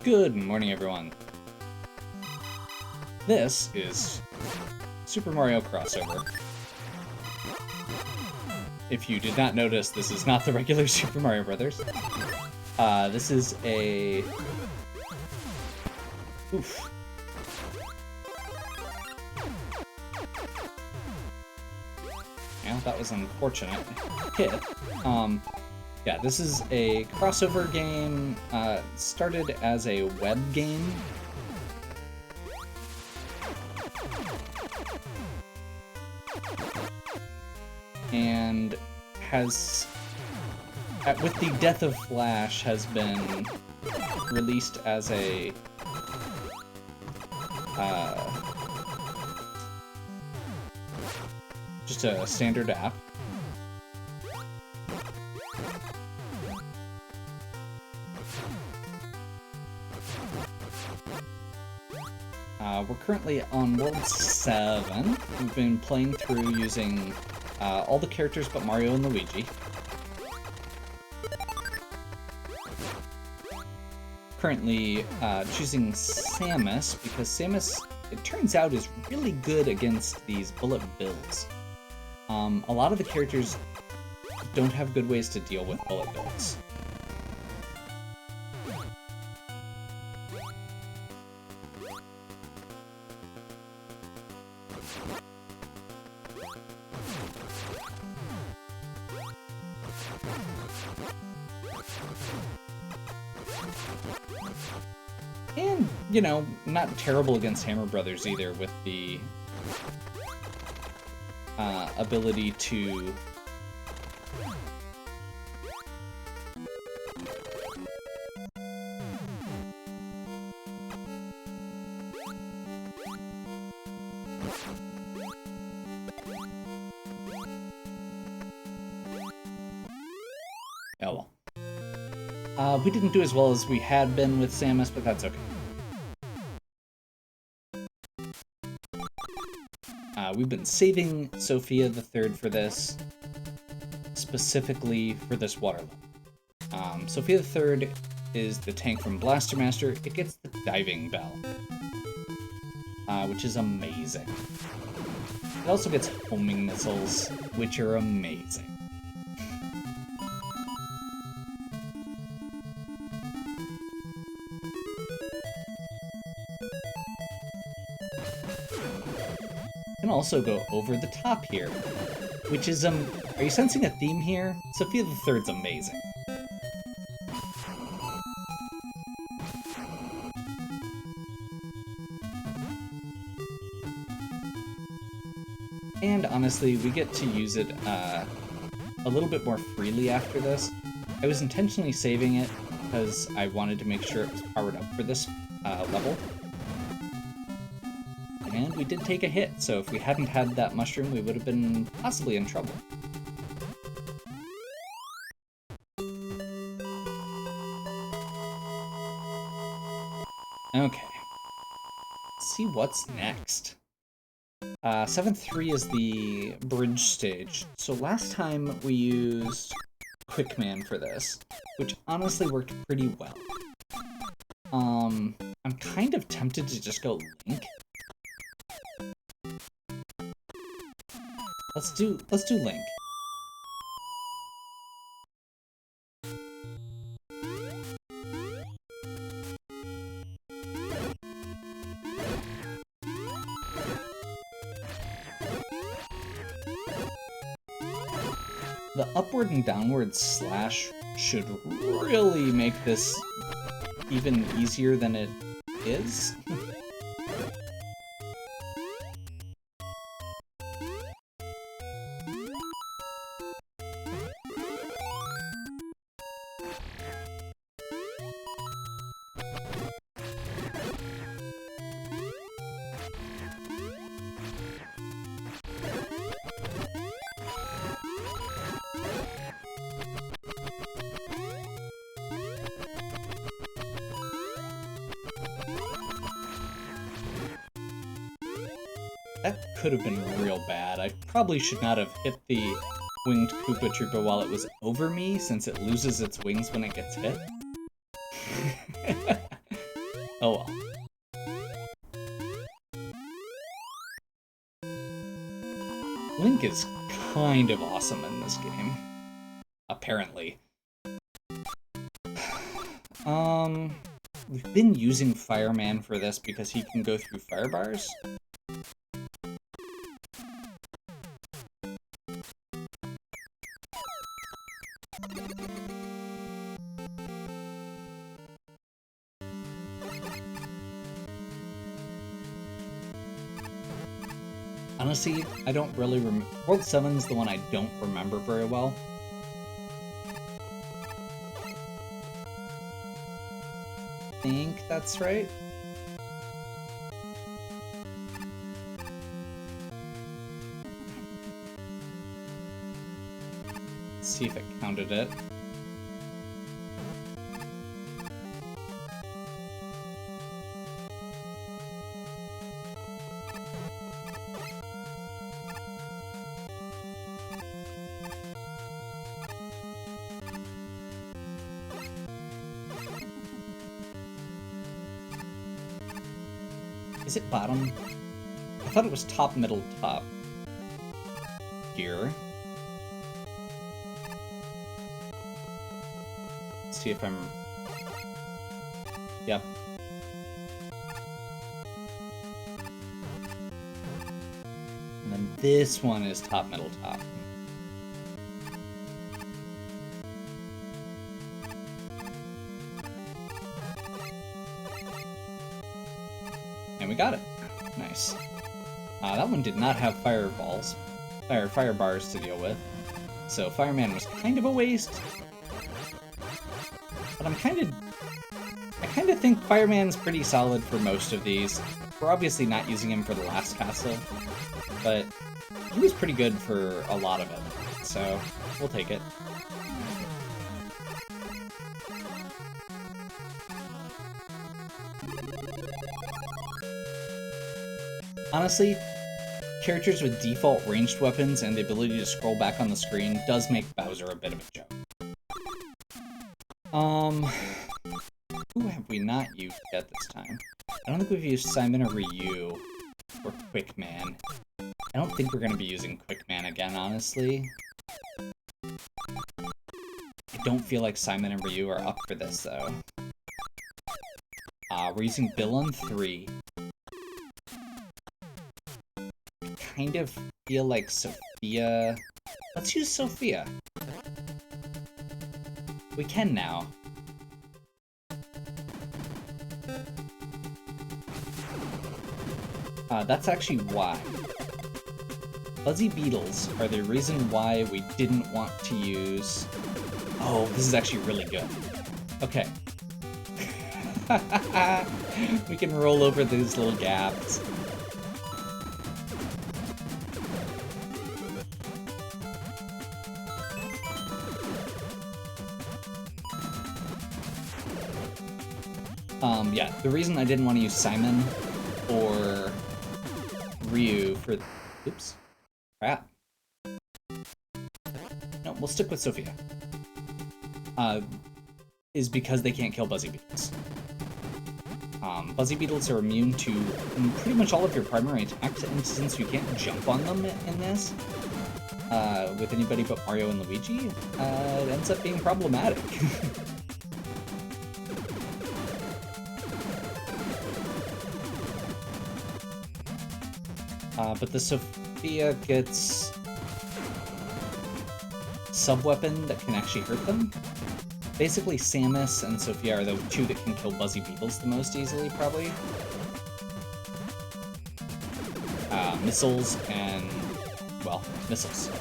Good morning, everyone. This is Super Mario Crossover. If you did not notice, this is not the regular Super Mario Brothers. This is a... Oof. Yeah, that was an unfortunate hit. Yeah, this is a crossover game, started as a web game. And has, with the death of Flash, has been released as a, just a standard app. We're currently on World 7. We've been playing through using all the characters but Mario and Luigi. Currently choosing Samus, because Samus, it turns out, is really good against these bullet bills. A lot of the characters don't have good ways to deal with bullet bills. And, you know, not terrible against Hammer Brothers either, with the ability to oh well. We didn't do as well as we had been with Samus, but that's okay. We've been saving Sophia the Third for this, specifically for this water level. Sophia the Third is the tank from Blaster Master. It gets the diving bell, which is amazing. It also gets homing missiles, which are amazing. Can also go over the top here, which is, are you sensing a theme here? Sophia the Third's amazing. And honestly, we get to use it a little bit more freely after this. I was intentionally saving it because I wanted to make sure it was powered up for this level. And we did take a hit, so if we hadn't had that mushroom, we would have been possibly in trouble. Okay. Let's see what's next. 7-3 is the bridge stage. So last time we used Quickman for this, which honestly worked pretty well. I'm kind of tempted to just go Link. Let's do Link. The upward and downward slash should really make this even easier than it is. That could have been real bad. I probably should not have hit the winged Koopa Troopa while it was over me, since it loses its wings when it gets hit. Oh well. Link is kind of awesome in this game. Apparently. We've been using Fireman for this because he can go through fire bars. Honestly, I don't really remember. World 7's the one I don't remember very well. I think that's right. Let's see if it counted it. Is it bottom? I thought it was top, middle, top. Here. Let's see if I'm... Yep. And then this one is top, middle, top. And we got it. Nice. That one did not have fireballs, or fire bars to deal with, so Fireman was kind of a waste. But I kind of think Fireman's pretty solid for most of these. We're obviously not using him for the last castle, but he was pretty good for a lot of it, so we'll take it. Honestly, characters with default ranged weapons and the ability to scroll back on the screen does make Bowser a bit of a joke. Who have we not used yet this time? I don't think we've used Simon or Ryu or Quickman. I don't think we're going to be using Quickman again, honestly. I don't feel like Simon and Ryu are up for this, though. We're using Bill on 3. Kind of feel like Sophia... Let's use Sophia. We can now. That's actually why. Buzzy Beetles are the reason why we didn't want to use... Oh, this is actually really good. Okay. We can roll over these little gaps. Yeah, the reason I didn't want to use Simon or Ryu for... Oops. Crap. No, we'll stick with Sophia. Is because they can't kill Buzzy Beetles. Buzzy Beetles are immune to pretty much all of your primary attacks, and since you can't jump on them in this, with anybody but Mario and Luigi, it ends up being problematic. But the Sophia gets sub-weapon that can actually hurt them. Basically, Samus and Sophia are the two that can kill Buzzy Beetles the most easily, probably. Missiles and, well, missiles.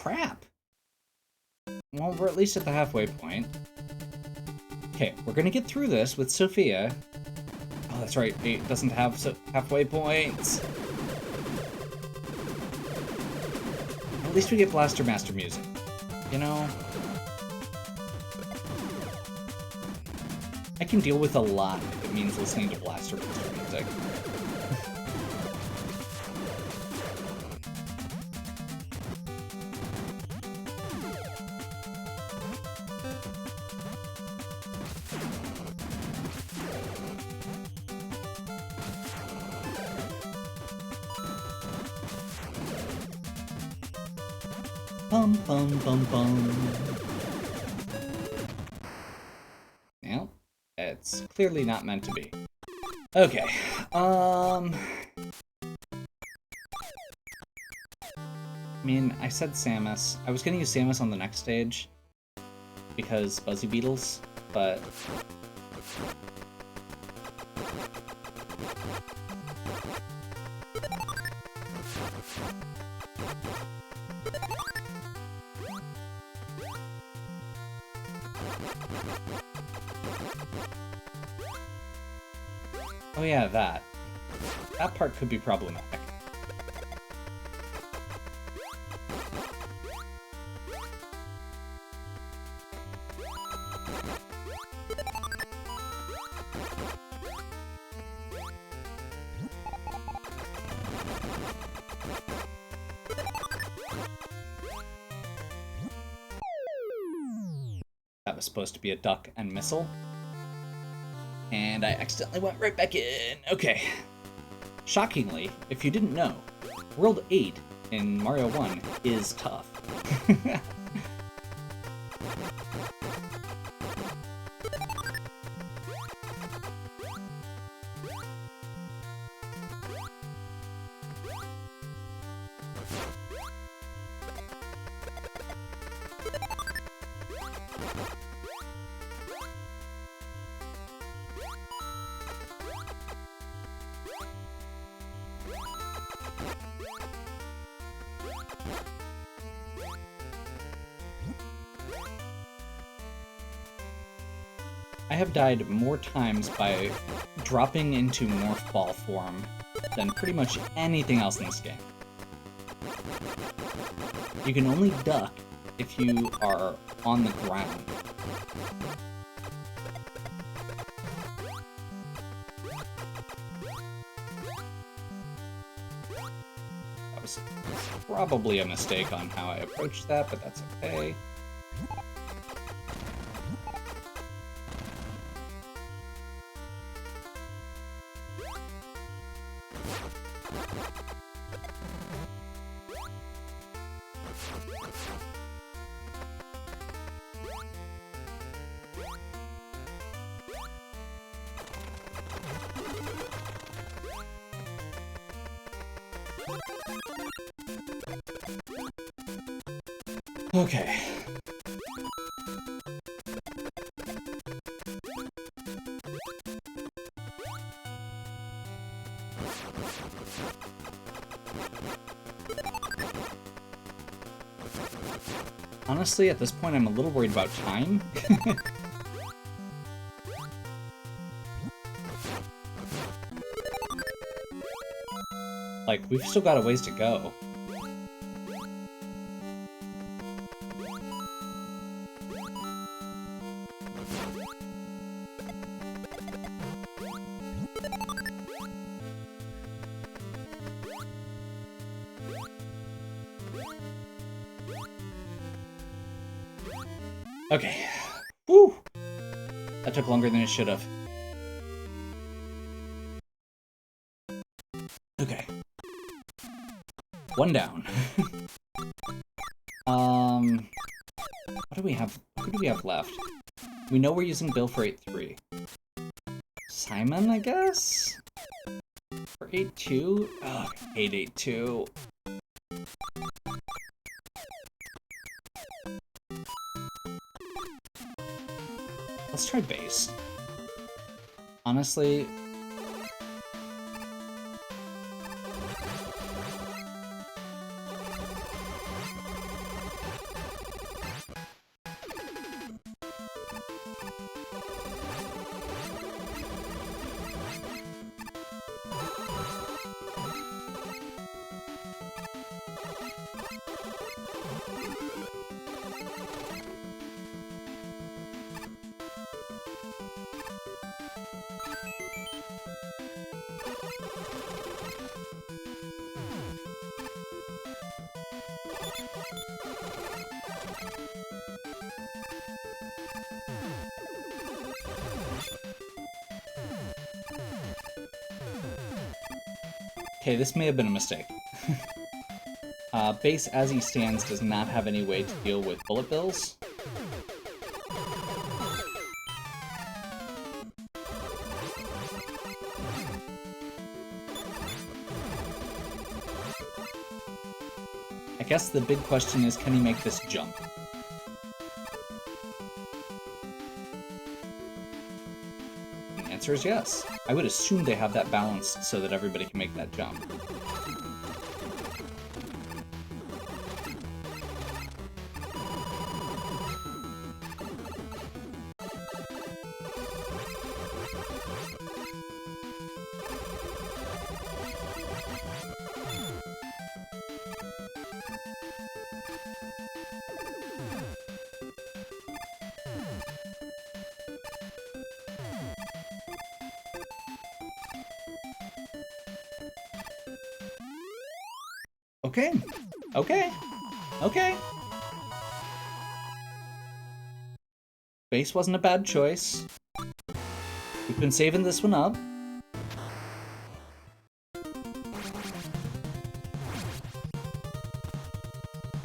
crap. Well, we're at least at the halfway point. Okay, we're gonna get through this with Sophia. Oh, that's right, 8 doesn't have halfway points. At least we get Blaster Master music, you know? I can deal with a lot if it means listening to Blaster Master music. Bum bum bum bum. Well, it's clearly not meant to be. Okay, I mean, I said Samus. I was gonna use Samus on the next stage because Buzzy Beetles, but oh yeah, that part could be problematic. That was supposed to be a duck and missile. And I accidentally went right back in. Okay. Shockingly, if you didn't know, World 8 in Mario 1 is tough. I have died more times by dropping into Morph Ball form than pretty much anything else in this game. You can only duck if you are on the ground. That was probably a mistake on how I approached that, but that's okay. Okay. Honestly, at this point, I'm a little worried about time. Like, we've still got a ways to go. Okay. Woo! That took longer than it should have. Okay. One down. What do we have? Who do we have left? We know we're using Bill for 8-3. Simon, I guess? For 8-2? Ugh, I hate 8-2. Let's try base. Honestly... Okay, this may have been a mistake. Base, as he stands, does not have any way to deal with bullet bills. I guess the big question is, can he make this jump? And the answer is yes. I would assume they have that balanced so that everybody can make that jump. Okay. Okay. Okay. Base wasn't a bad choice. We've been saving this one up.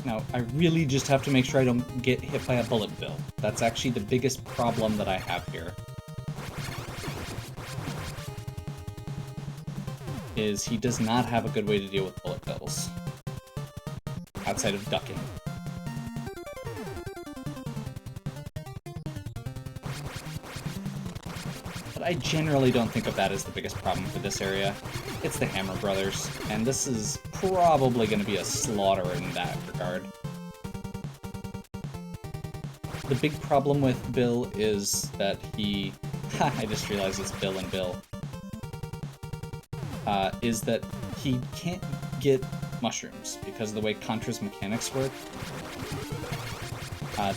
Now, I really just have to make sure I don't get hit by a bullet bill. That's actually the biggest problem that I have here. Is he does not have a good way to deal with bullet bills. Outside of ducking. But I generally don't think of that as the biggest problem for this area. It's the Hammer Brothers, and this is probably going to be a slaughter in that regard. The big problem with Bill is that he... I just realized it's Bill and Bill. Is that he can't get mushrooms because of the way Contra's mechanics work.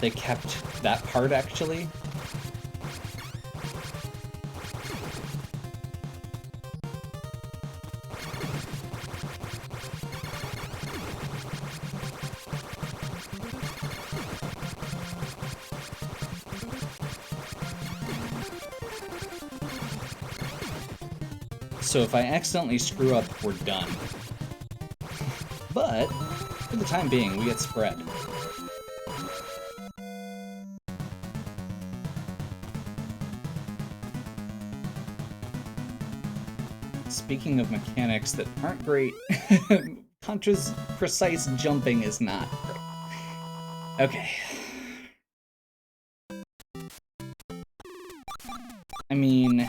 They kept that part, actually. So if I accidentally screw up, we're done. But, for the time being, we get spread. Speaking of mechanics that aren't great, Contra's precise jumping is not great. Okay. I mean...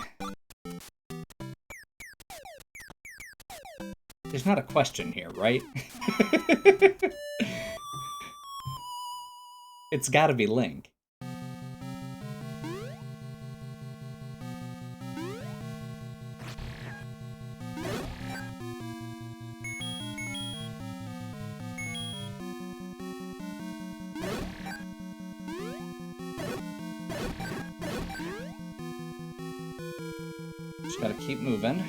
There's not a question here, right? It's gotta be Link. Just gotta keep moving.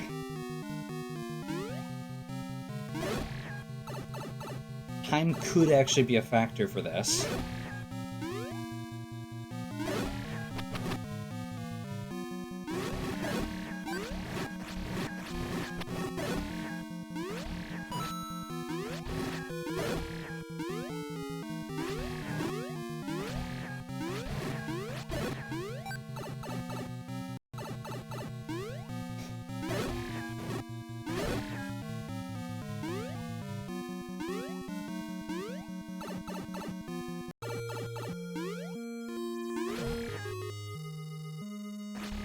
Time could actually be a factor for this.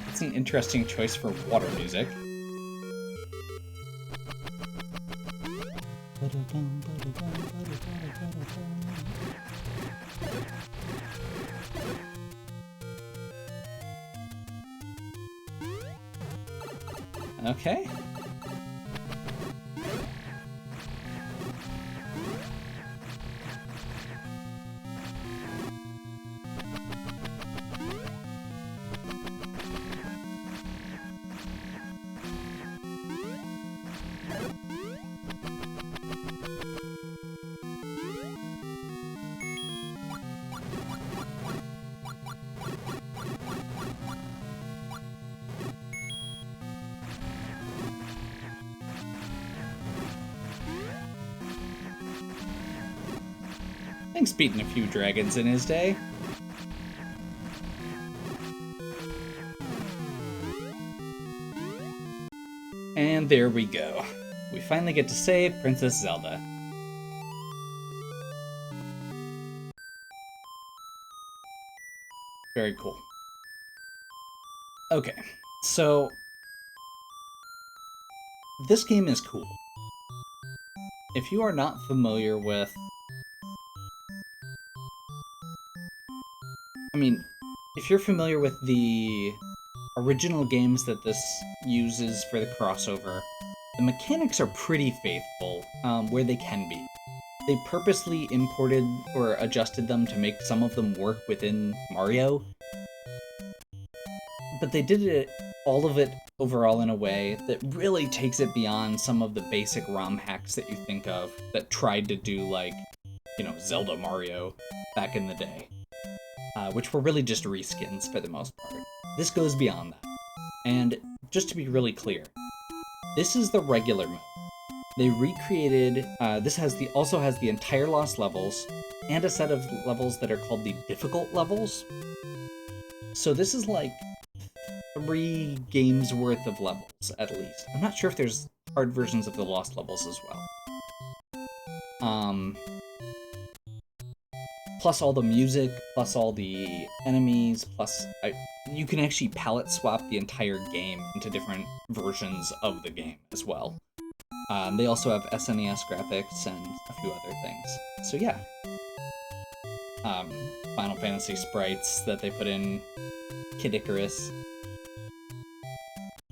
That's an interesting choice for water music. Okay. Link's beaten a few dragons in his day. And there we go. We finally get to save Princess Zelda. Very cool. Okay, so this game is cool. If you are not familiar with... I mean, if you're familiar with the original games that this uses for the crossover, the mechanics are pretty faithful, where they can be. They purposely imported or adjusted them to make some of them work within Mario, but they did it, all of it overall in a way that really takes it beyond some of the basic ROM hacks that you think of that tried to do, like, you know, Zelda Mario back in the day, which were really just reskins for the most part. This goes beyond that. And just to be really clear, this is the regular mode. They recreated, this also has the entire Lost levels, and a set of levels that are called the difficult levels. So this is like 3 games worth of levels, at least. I'm not sure if there's hard versions of the Lost levels as well. Plus all the music, plus all the enemies, plus you can actually palette swap the entire game into different versions of the game as well. They also have SNES graphics and a few other things. So yeah. Final Fantasy sprites that they put in Kid Icarus.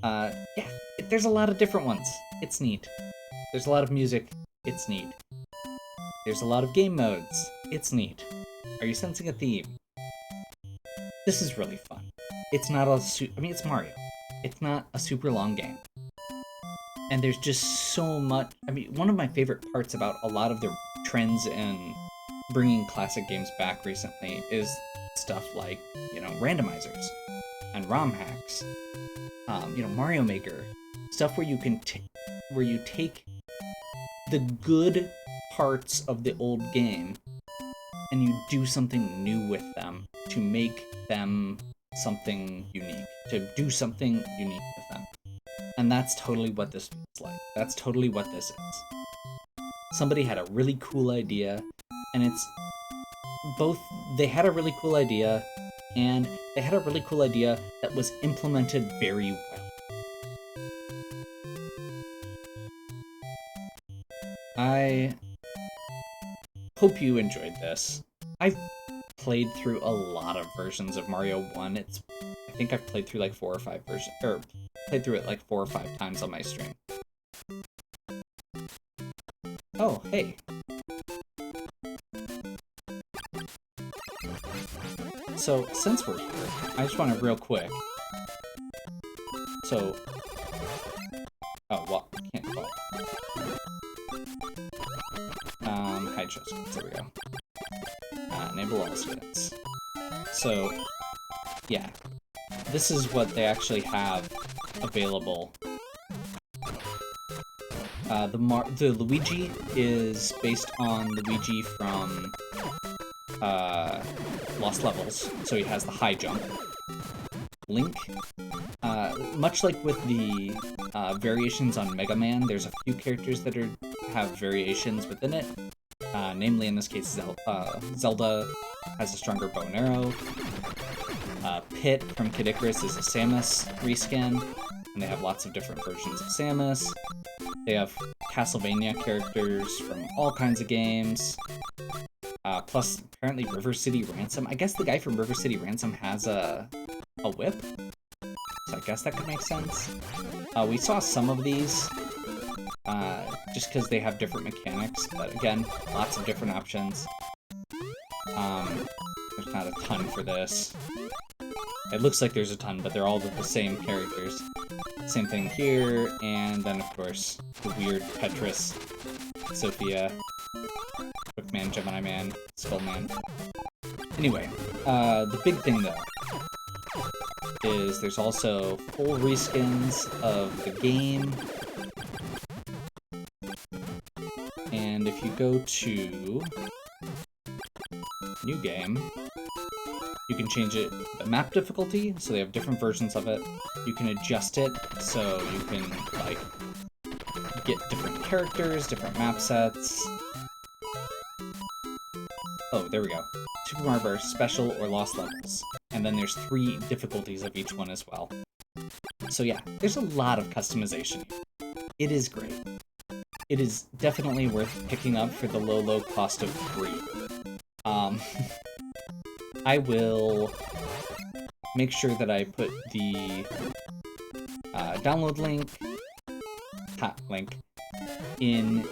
Yeah, there's a lot of different ones. It's neat. There's a lot of music. It's neat. There's a lot of game modes. It's neat. Are you sensing a theme? This is really fun. It's not it's Mario. It's not a super long game. And there's just so much... I mean, one of my favorite parts about a lot of the trends in bringing classic games back recently is stuff like, you know, randomizers and ROM hacks. You know, Mario Maker. Stuff where you can where you take the good parts of the old game and you do something new with them to make them something unique. To do something unique with them. And that's totally what this feels like. That's totally what this is. Somebody had a really cool idea, and it's both... They had a really cool idea, and they had a really cool idea that was implemented very well. I hope you enjoyed this. I've played through a lot of versions of Mario 1. I think I've played through like 4 or 5 versions, or played through it like 4 or 5 times on my stream. Oh, hey. So, since we're here, I just want to real quick. So... Oh, what? I can't go. Hide show screens, there we go. Enable all screens. So, yeah. This is what they actually have available. The Luigi is based on Luigi from Lost Levels, so he has the high jump. Link, much like with the variations on Mega Man, there's a few characters that have variations within it. Namely, in this case, Zelda has a stronger bow and arrow. Pit from Kid Icarus is a Samus reskin, and they have lots of different versions of Samus. They have Castlevania characters from all kinds of games. Plus, apparently, River City Ransom. I guess the guy from River City Ransom has a whip, so I guess that could make sense. We saw some of these, just because they have different mechanics, but again, lots of different options. There's not a ton for this. It looks like there's a ton, but they're all the same characters. Same thing here, and then of course, the weird Tetris, Sophia, Quickman, Gemini Man, Skullman. Anyway, the big thing though, is there's also full reskins of the game. And if you go to new game, you can change it, the map difficulty, so they have different versions of it. You can adjust it, so you can, like, get different characters, different map sets. Oh, there we go. Super Mario Bros. Special or Lost Levels. And then there's 3 difficulties of each one as well. So yeah, there's a lot of customization. It is great. It is definitely worth picking up for the low cost of free. I will make sure that I put the download link in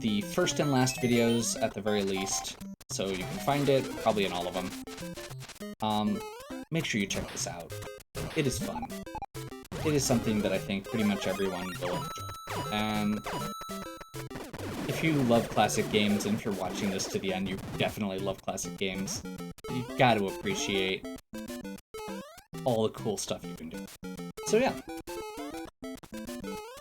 the first and last videos at the very least, so you can find it, probably in all of them. Make sure you check this out. It is fun. It is something that I think pretty much everyone will enjoy. And if you love classic games, and if you're watching this to the end, you definitely love classic games, you've got to appreciate all the cool stuff you can do. So yeah.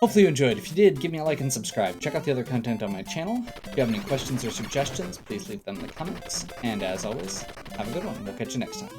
Hopefully you enjoyed. If you did, give me a like and subscribe. Check out the other content on my channel. If you have any questions or suggestions, please leave them in the comments. And as always, have a good one. We'll catch you next time.